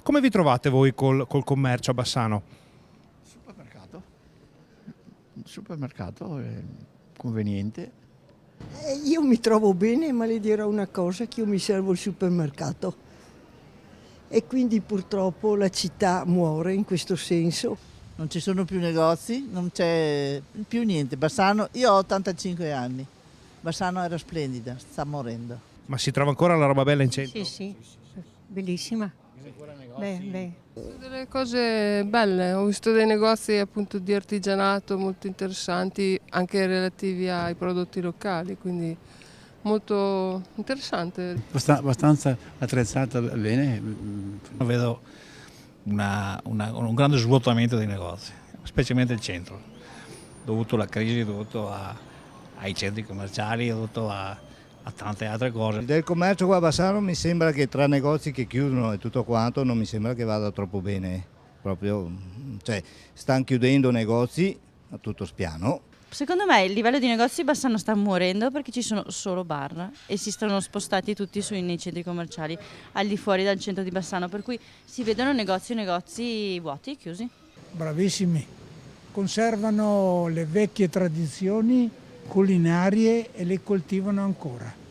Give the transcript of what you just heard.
Come vi trovate voi col commercio a Bassano? Supermercato. Il supermercato è conveniente. Io mi trovo bene, ma le dirò una cosa, che io mi servo il supermercato e quindi purtroppo la città muore in questo senso. Non ci sono più negozi, non c'è più niente. Bassano, io ho 85 anni, Bassano era splendida, sta morendo. Ma si trova ancora la roba bella in centro? Sì, bellissima. Beh. Delle cose belle, ho visto dei negozi appunto di artigianato molto interessanti, anche relativi ai prodotti locali, quindi molto interessante. Abbastanza attrezzata bene. Vedo un grande svuotamento dei negozi, specialmente il centro, dovuto alla crisi, dovuto ai centri commerciali, dovuto a tante altre cose. Del commercio qua a Bassano mi sembra che tra negozi che chiudono e tutto quanto non mi sembra che vada troppo bene, proprio, cioè stanno chiudendo negozi a tutto spiano. Secondo me il livello di negozi di Bassano sta morendo perché ci sono solo bar e si stanno spostati tutti nei centri commerciali al di fuori dal centro di Bassano, per cui si vedono negozi vuoti, chiusi. Bravissimi, conservano le vecchie tradizioni culinarie e le coltivano ancora.